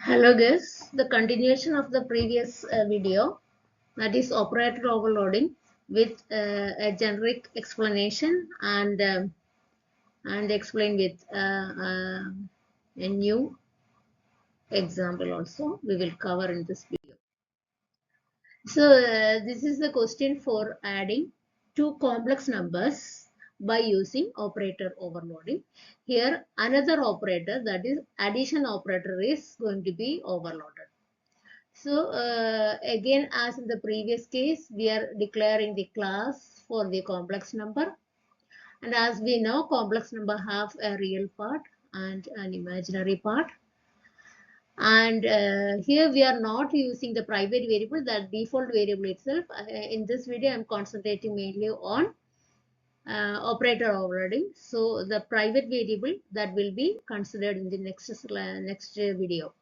Hello guys, the continuation of the previous video, that is operator overloading with a generic explanation and explain with a new example also we will cover in this video. So this is the question for adding two complex numbers by using operator overloading. Here another operator, that is addition operator, is going to be overloaded. So again, as in the previous case, we are declaring the class for the complex number. And as we know, complex number have a real part and an imaginary part. And here we are not using the private variable, that default variable itself. In this video, I'm concentrating mainly on operator overloading. So the private variable that will be considered in the next video.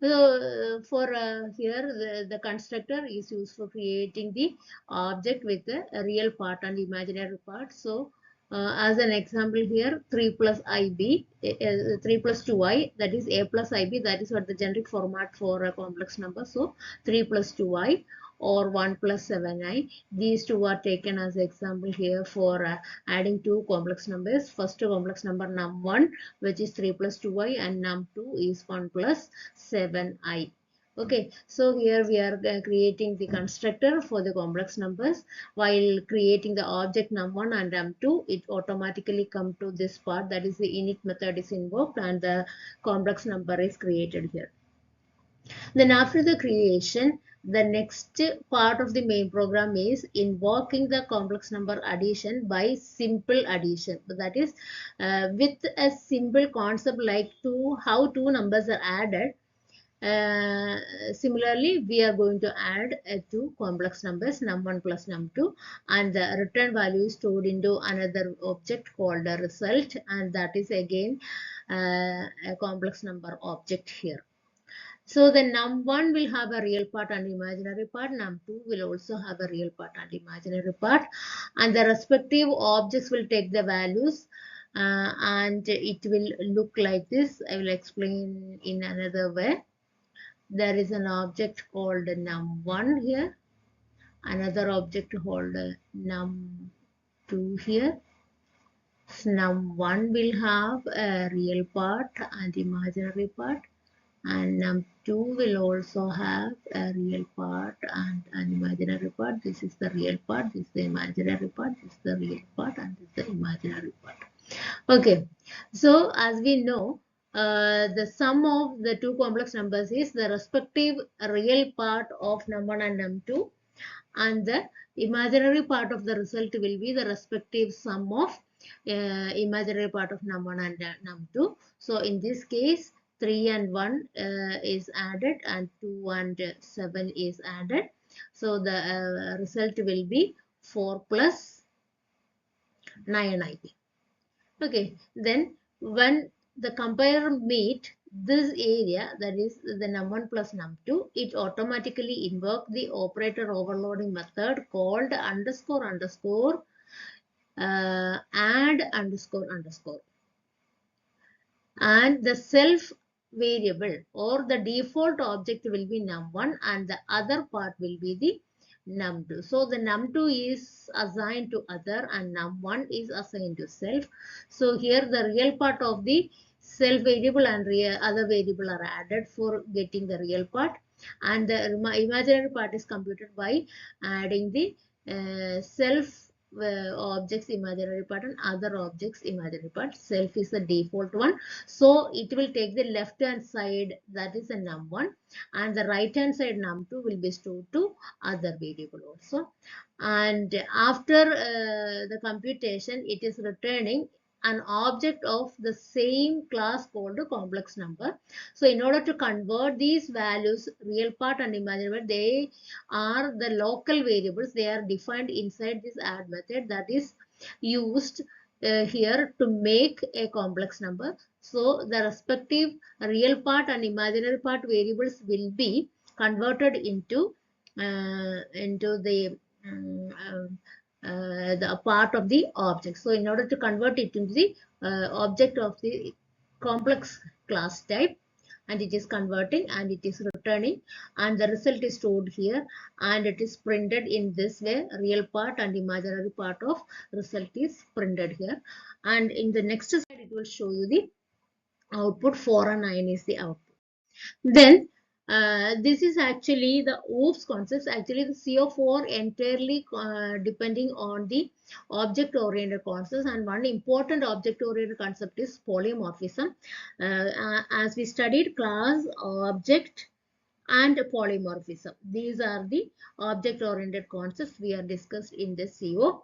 So for here the constructor is used for creating the object with a real part and imaginary part. So as an example here, 3 plus ib, 3 plus 2i, that is a plus ib, that is what the generic format for a complex number. So 3 plus 2i or 1 plus 7i, these two are taken as example here for adding two complex numbers. First complex number num1, which is 3 plus 2i, and num2 is 1 plus 7i. Okay, so here we are creating the constructor for the complex numbers. While creating the object num1 and num2, it automatically come to this part, that is the init method is invoked and the complex number is created here. Then after the creation, the next part of the main program is invoking the complex number addition by simple addition. That is with a simple concept like how two numbers are added. Similarly, we are going to add two complex numbers, num1 plus num2, and the return value is stored into another object called a result, and that is again a complex number object here. So the num1 will have a real part and imaginary part, num2 will also have a real part and imaginary part, and the respective objects will take the values and it will look like this. I will explain in another way. There is an object called num1 here, another object called num2 here. Num1 will have a real part and imaginary part, and num2 will also have a real part and an imaginary part. This is the real part, this is the imaginary part, this is the real part, and this is the imaginary part. Okay, so as we know, the sum of the two complex numbers is the respective real part of num1 and num2, and the imaginary part of the result will be the respective sum of imaginary part of num1 and num2. So in this case, 3 and 1 is added and 2 and 7 is added. So the result will be 4 plus 9i. Okay, then when the compiler meet this area, that is the num1 plus num2, it automatically invoke the operator overloading method called underscore underscore add underscore underscore, and the self variable or the default object will be num1 and the other part will be the num2. So the num2 is assigned to other and num1 is assigned to self. So here the real part of the self variable and other variable are added for getting the real part, and the imaginary part is computed by adding the self objects imaginary part and other objects imaginary part. Self is the default one, so it will take the left hand side, that is a num1, and the right hand side num2 will be stored to other variable also. And after the computation, it is returning an object of the same class called complex number. So in order to convert these values, real part and imaginary part, they are the local variables. They are defined inside this add method that is used here to make a complex number. So the respective real part and imaginary part variables will be converted into the part of the object. So in order to convert it into the object of the complex class type, and it is converting and it is returning, and the result is stored here, and it is printed in this way. Real part and imaginary part of result is printed here, and in the next slide it will show you the output. 4 and 9 is the output. Then this is actually the OOPS concepts. Actually, the CO4 entirely depending on the object-oriented concepts, and one important object-oriented concept is polymorphism. As we studied class, object, and polymorphism, these are the object-oriented concepts we are discussed in this CO.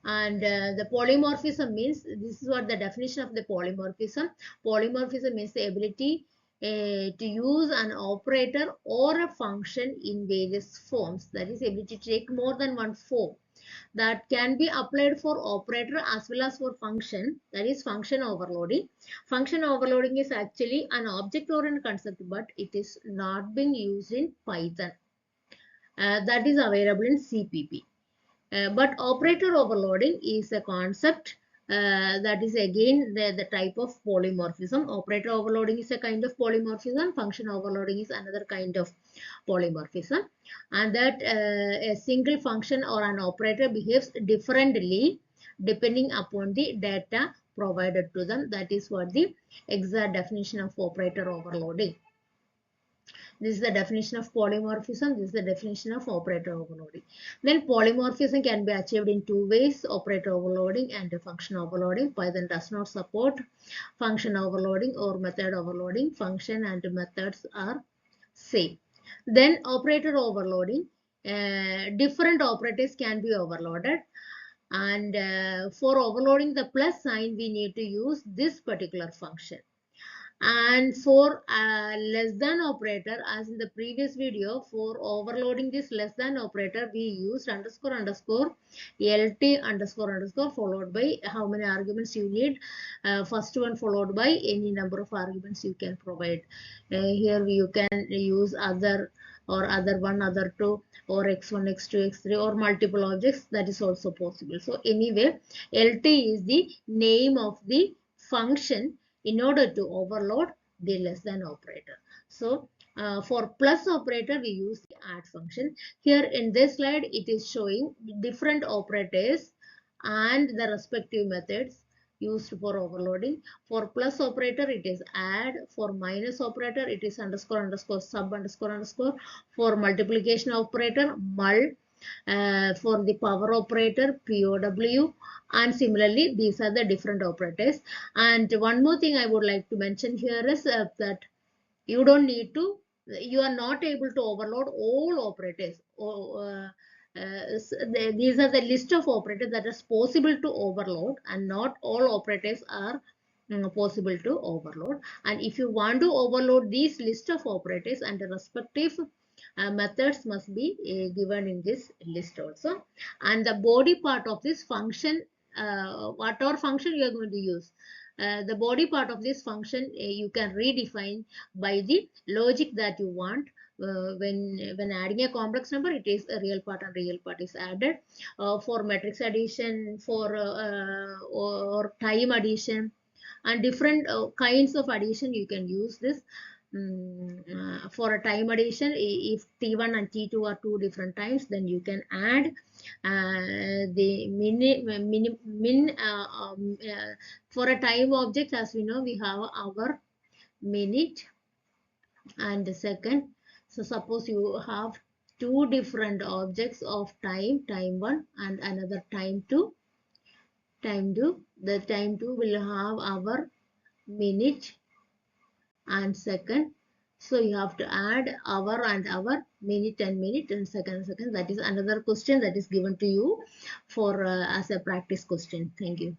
And the polymorphism means, this is what the definition of the polymorphism. Polymorphism means the ability to use an operator or a function in various forms. That is, ability to take more than one form that can be applied for operator as well as for function. That is function overloading. Function overloading is actually an object-oriented concept, but it is not being used in Python. That is available in CPP. But operator overloading is a concept that is again the type of polymorphism. Operator overloading is a kind of polymorphism. Function overloading is another kind of polymorphism. And that a single function or an operator behaves differently depending upon the data provided to them. That is what the exact definition of operator overloading. This is the definition of polymorphism. This is the definition of operator overloading. Then polymorphism can be achieved in two ways: operator overloading and function overloading. Python does not support function overloading or method overloading. Function and methods are same. Then operator overloading, different operators can be overloaded. And for overloading the plus sign, we need to use this particular function. And for less than operator, as in the previous video, for overloading this less than operator, we used underscore underscore lt underscore underscore followed by how many arguments you need. First one followed by any number of arguments you can provide. Here you can use other or other one, other two, or x1, x2, x3, or multiple objects. That is also possible. So anyway, lt is the name of the function in order to overload the less than operator. So for plus operator, we use the add function. Here in this slide, it is showing different operators and the respective methods used for overloading. For plus operator, it is add. For minus operator, it is underscore underscore sub underscore underscore. For multiplication operator, mul. For the power operator, POW, and similarly these are the different operators. And one more thing I would like to mention here is that you don't need to, you are not able to overload all operators. These are the list of operators that is possible to overload, and not all operators are possible to overload. And if you want to overload these list of operators, and the respective methods must be given in this list also. And the body part of this function, whatever function you are going to use, the body part of this function you can redefine by the logic that you want. When adding a complex number, it is a real part and real part is added. For matrix addition, for or time addition, and different kinds of addition, you can use this. For a time addition, if T1 and T2 are two different times, then you can add the min for a time object. As we know, we have hour, minute, and second. So suppose you have two different objects of time, time 1 and another time 2. Time 2, the time 2 will have hour, minute, and second. So you have to add hour and hour, minute and minute, and second. That is another question that is given to you for as a practice question. Thank you.